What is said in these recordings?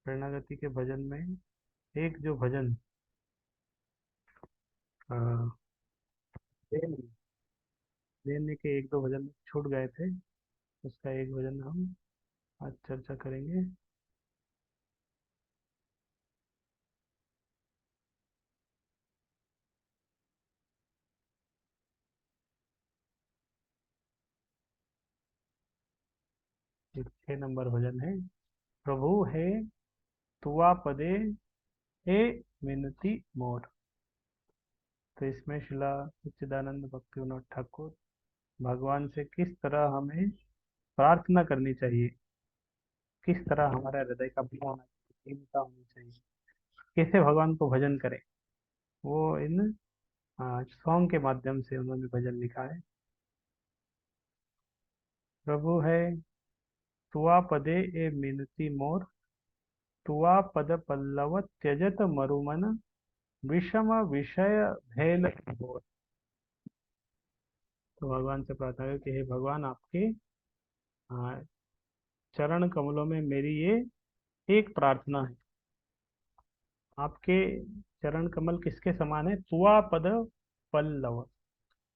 शरणागति के भजन में एक जो भजन अ, लेन लेने के एक दो भजन छूट गए थे, उसका एक भजन हम आज चर्चा करेंगे। एक 6 नंबर भजन है। प्रभु है तुआ पदे ए विनती मोर। तो इसमें शिला सच्चिदानंद भक्ति विनोद ठाकुर भगवान से किस तरह हमें प्रार्थना करनी चाहिए, किस तरह हमारा हृदय का भाव होना चाहिए, दीनता होनी चाहिए, कैसे भगवान को भजन करें, वो इन सॉन्ग के माध्यम से उन्होंने भजन लिखा है। प्रभु है तुआ पदे ए मिनति मोर, तुआ पद पल्लव त्यजत मरुमन, विषम विषय भेल घोर। तो भगवान से प्रार्थना करें कि हे भगवान, आपके आ, चरण कमलों में मेरी ये एक प्रार्थना है। आपके चरण कमल किसके समान है? तुआ पद पल्लव।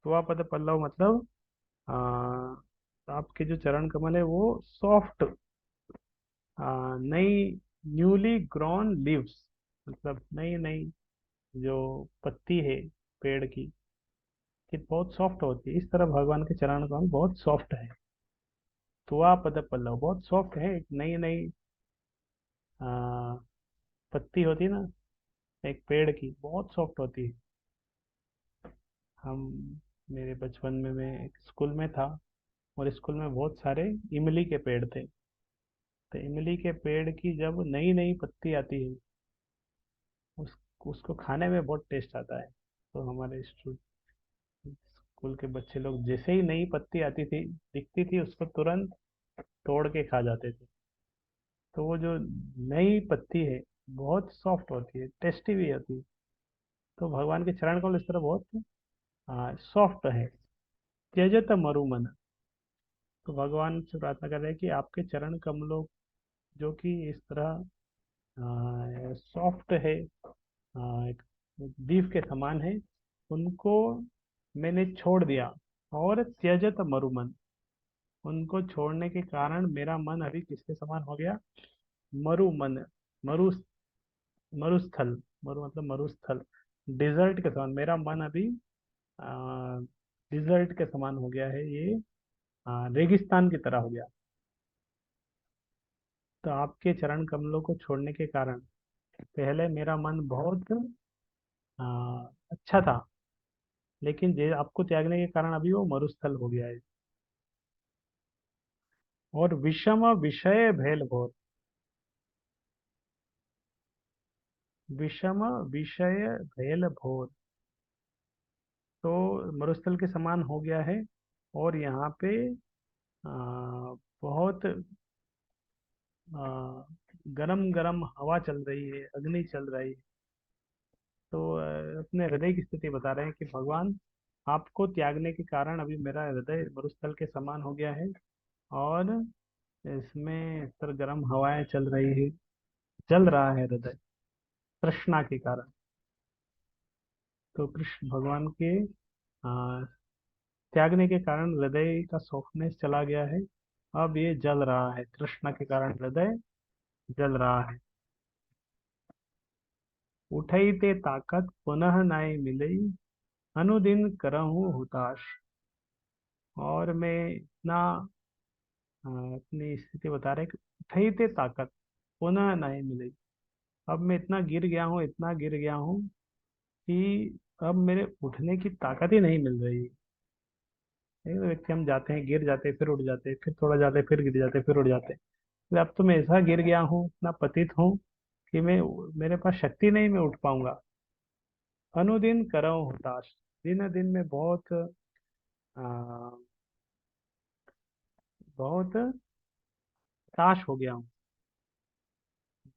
तुआ पद पल्लव मतलब आ, आपके जो चरण कमल है वो सॉफ्ट, नई न्यूली ग्रोन लीव्स, मतलब नई नई जो पत्ती है पेड़ की, कि बहुत सॉफ्ट होती है, इस तरह भगवान के चरण कमल बहुत सॉफ्ट है। तुआ पद पल्लव बहुत सॉफ्ट है, एक नई नई पत्ती होती है ना एक पेड़ की, बहुत सॉफ्ट होती है। हम मेरे बचपन में मैं एक स्कूल में था, और स्कूल में बहुत सारे इमली के पेड़ थे। तो इमली के पेड़ की जब नई नई पत्ती आती है, उस उसको खाने में बहुत टेस्ट आता है। तो हमारे स्कूल के बच्चे लोग जैसे ही नई पत्ती आती थी, दिखती थी, उसको तुरंत तोड़ के खा जाते थे। तो वो जो नई पत्ती है बहुत सॉफ्ट होती है, टेस्टी भी होती है। तो भगवान के चरण कमल इस तरह बहुत सॉफ्ट है। त्यजत मरुमन। तो भगवान से प्रार्थना कर रहे हैं कि आपके चरण कमलों जो कि इस तरह सॉफ्ट है, एक बीफ के समान है, उनको मैंने छोड़ दिया। और त्यजत मरुमन, उनको छोड़ने के कारण मेरा मन अभी किसके समान हो गया? मरुमन, मरु मरुस्थल, मरु मतलब मरुस्थल, डिजर्ट के समान मेरा मन अभी डिजर्ट के समान हो गया है, ये रेगिस्तान की तरह हो गया। तो आपके चरण कमलों को छोड़ने के कारण पहले मेरा मन बहुत आ, अच्छा था, लेकिन जे आपको त्यागने के कारण अभी वो मरुस्थल हो गया है। और विषम विषय भेल घोर। विषम विषय भेल घोर, तो मरुस्थल के समान हो गया है। और यहाँ पे बहुत गरम गरम हवा चल रही है, अग्नि चल रही है। तो अपने हृदय की स्थिति बता रहे हैं कि भगवान, आपको त्यागने के कारण अभी मेरा हृदय मरुस्थल के समान हो गया है, और इसमें इस तरह गर्म हवाएं चल रही है, जल रहा है हृदय तृष्णा के कारण। तो कृष्ण भगवान के आ, त्यागने के कारण हृदय का सॉफ्टनेस चला गया है। अब ये जल रहा है, तृष्णा के कारण हृदय जल रहा है। उठई ते ताकत पुनः नाई मिलई, अनुदिन करहूँ हुताश। और मैं इतना अपनी स्थिति बता रहे कि उठई ते ताकत पुनः नहीं मिलई। अब मैं इतना गिर गया हूँ, इतना गिर गया हूँ कि अब मेरे उठने की ताकत ही नहीं मिल रही। एक व्यक्ति, हम जाते हैं, गिर जाते हैं, फिर उठ जाते हैं, फिर थोड़ा जाते हैं, फिर गिर जाते हैं, फिर उठ जाते हैं। तो अब तो मैं ऐसा गिर गया हूँ, इतना पतित हूँ कि मैं, मेरे पास शक्ति नहीं, मैं उठ पाऊंगा। अनुदिन करऊँ हुताश। दिन दिन में बहुत बहुत हताश हो गया हूँ।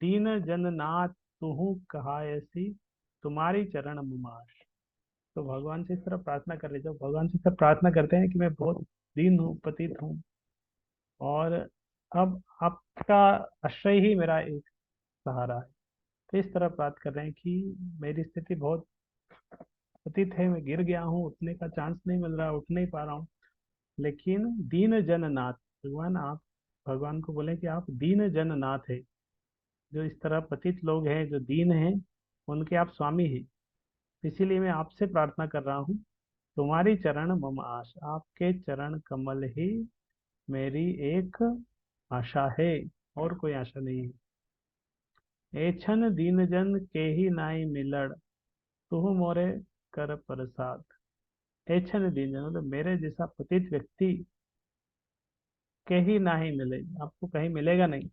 दीन जन नाथ तुहु कहायसी, तुम्हारी चरण मुमार। तो भगवान से इस तरह प्रार्थना कर रहे, जब भगवान से इस तरह प्रार्थना करते हैं कि मैं बहुत दीन हूँ, पतित हूँ, और अब आपका आश्रय ही मेरा एक सहारा है। तो इस तरह बात कर रहे हैं कि मेरी स्थिति बहुत पतित है, मैं गिर गया हूँ, उठने का चांस नहीं मिल रहा, उठ नहीं पा रहा हूँ, लेकिन दीन जन नाथ, भगवान आप भगवान को बोले कि आप दीन जन नाथ है। जो इस तरह पतित लोग हैं, जो दीन हैं, उनके आप स्वामी हैं। इसीलिए मैं आपसे प्रार्थना कर रहा हूँ, तुम्हारी चरण मम आश, आपके चरण कमल ही मेरी एक आशा है, और कोई आशा नहीं है। एछन दीन जन के ही नाई मिलड़, तुहु मोरे कर प्रसाद। एछन दीन जन मतलब मेरे जैसा पतित व्यक्ति कहीं ना ही मिले, आपको कहीं मिलेगा नहीं।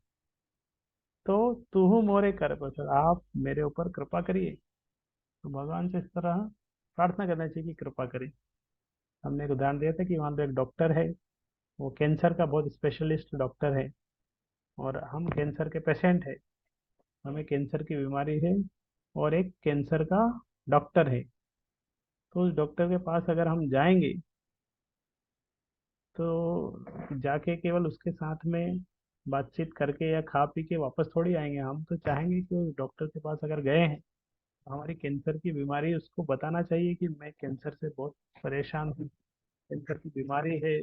तो तुहु मोरे कर प्रसाद, आप मेरे ऊपर कृपा करिए। तो भगवान से इस तरह प्रार्थना करना चाहिए कि कृपा करें। हमने एक उदाहरण दिया था कि वहाँ पे एक डॉक्टर है, वो कैंसर का बहुत स्पेशलिस्ट डॉक्टर है, और हम कैंसर के पेशेंट है, हमें कैंसर की बीमारी है, और एक कैंसर का डॉक्टर है। तो उस डॉक्टर के पास अगर हम जाएंगे, तो जाके केवल उसके साथ में बातचीत करके या खा पी के वापस थोड़ी आएंगे। हम तो चाहेंगे कि उस डॉक्टर के पास अगर गए हैं, तो हमारी कैंसर की बीमारी उसको बताना चाहिए कि मैं कैंसर से बहुत परेशान हूँ, कैंसर की बीमारी है।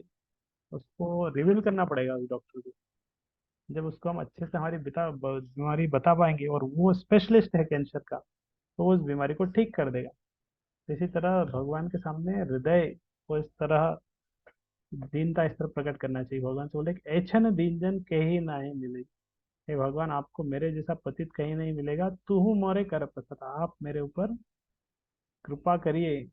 उसको रिवील करना पड़ेगा उस डॉक्टर को। जब उसको हम अच्छे से हमारी बीमारी बता पाएंगे, और वो स्पेशलिस्ट है कैंसर का, तो वो उस बीमारी को ठीक कर देगा। इसी तरह भगवान के सामने हृदय को इस तरह दीनता इस तरह प्रकट करना चाहिए। भगवान से बोले कि ऐछन दीन जन कहीं ना ही मिले, हे भगवान आपको मेरे जैसा पतित कहीं नहीं मिलेगा, तू मोरे कर प्रसन्न, आप मेरे ऊपर कृपा करिए।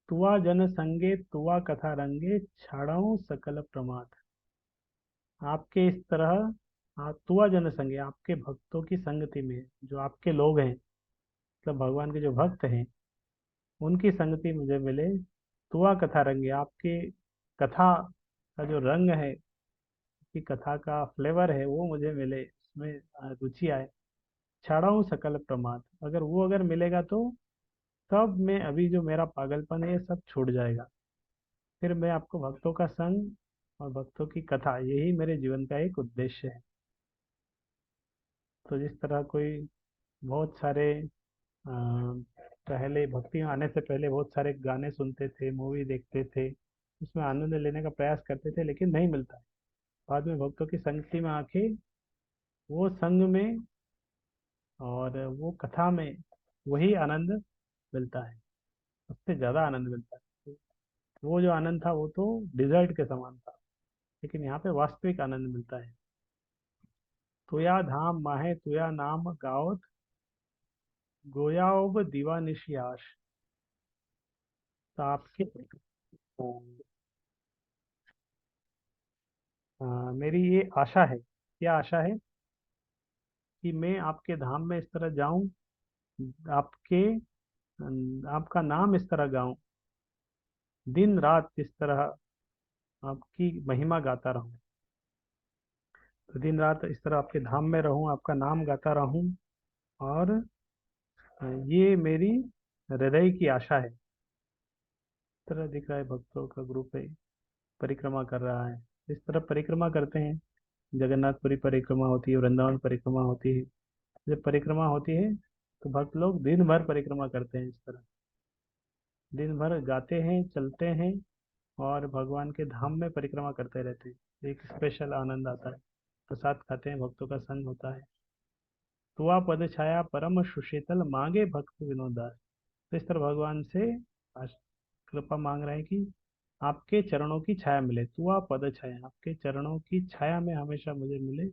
तुआ जन संगे तुआ कथा रंगे, छाड़ऊ सकल प्रमाद। आपके इस तरह तुआ जन संगे, आपके भक्तों की संगति में, जो आपके लोग हैं, मतलब भगवान के जो भक्त हैं, उनकी संगति मुझे मिले। तुआ कथा रंगे, आपके कथा का जो रंग है, की कथा का फ्लेवर है, वो मुझे मिले, उसमें रुचि आए। छाड़ा हूँ सकल प्रमाद, अगर वो अगर मिलेगा तो तब मैं, अभी जो मेरा पागलपन है ये सब छूट जाएगा। फिर मैं आपको भक्तों का संग और भक्तों की कथा, यही मेरे जीवन का एक उद्देश्य है। तो जिस तरह कोई बहुत सारे पहले भक्ति में आने से पहले बहुत सारे गाने सुनते थे, मूवी देखते थे, उसमें आनंद लेने का प्रयास करते थे, लेकिन नहीं मिलता। बाद में भक्तों की संगति में आके वो संग में और वो कथा में वही आनंद मिलता है, उससे ज़्यादा आनंद मिलता है। वो जो आनंद था वो तो डिजर्ट के समान था, लेकिन यहाँ पे वास्तविक आनंद मिलता है। तुया धाम माहे तुया नाम गाओत, गोयाओब दीवानिशी आश। तो आपके मेरी ये आशा है, क्या आशा है, कि मैं आपके धाम में इस तरह जाऊं, आपके आपका नाम इस तरह गाऊं, दिन रात इस तरह आपकी महिमा गाता रहूं। तो दिन रात इस तरह आपके धाम में रहूं, आपका नाम गाता रहूं। और ये मेरी हृदय की आशा है। इस तरह दिख रहा है भक्तों का ग्रुप है, परिक्रमा कर रहा है। इस तरह परिक्रमा करते हैं, जगन्नाथपुरी परिक्रमा होती है, वृंदावन परिक्रमा होती है। जब परिक्रमा होती है तो भक्त लोग दिन भर परिक्रमा करते हैं, इस तरह दिन भर गाते हैं, चलते हैं, और भगवान के धाम में परिक्रमा करते रहते हैं। एक स्पेशल आनंद आता है, प्रसाद खाते हैं, भक्तों का संग होता है। तुआ पद छाया परम सुशीतल, मांगे भक्त विनोदास। तो इस तरह भगवान से आज कृपा मांग रहे हैं कि आपके चरणों की छाया मिले, तुआ पद छाया, आपके चरणों की छाया में हमेशा मुझे मिले।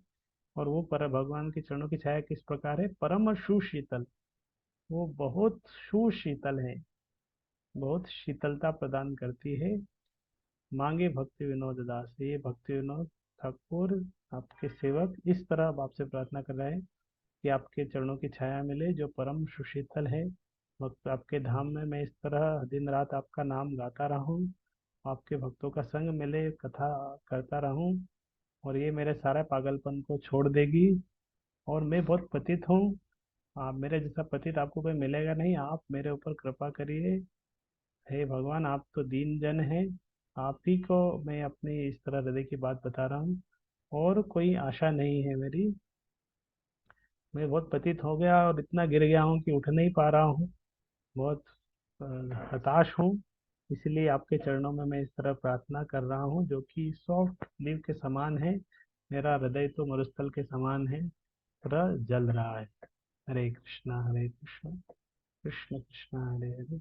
और वो पर भगवान के चरणों की छाया किस प्रकार है, परम सुशीतल, वो बहुत सुशीतल है, बहुत शीतलता प्रदान करती है। मांगे भक्ति विनोद दास, ये भक्ति विनोद ठाकुर आपके सेवक इस तरह अब आपसे प्रार्थना कर रहे हैं कि आपके चरणों की छाया मिले, जो परम सुशीतल है। भक्त आपके धाम में मैं इस तरह दिन रात आपका नाम गाता रहूं, आपके भक्तों का संग मिले, कथा करता रहूं, और ये मेरे सारा पागलपन को छोड़ देगी। और मैं बहुत पतित हूँ, आप मेरे जैसा पतित आपको कोई मिलेगा नहीं, आप मेरे ऊपर कृपा करिए। हे भगवान आप तो दीन जन हैं, आप ही को मैं अपनी इस तरह हृदय की बात बता रहा हूँ, और कोई आशा नहीं है मेरी। मैं बहुत पतित हो गया और इतना गिर गया हूँ कि उठ नहीं पा रहा हूँ। बहुत अ, हताश हूँ। इसलिए आपके चरणों में मैं इस तरह प्रार्थना कर रहा हूँ, जो कि सॉफ्ट लीव के समान है। मेरा हृदय तो मरुस्थल के समान है, पूरा जल रहा है। हरे कृष्णा कृष्ण कृष्ण हरे हरे,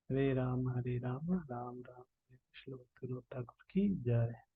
हरे राम राम राम हरे कृष्ण। ठाकुर की जय।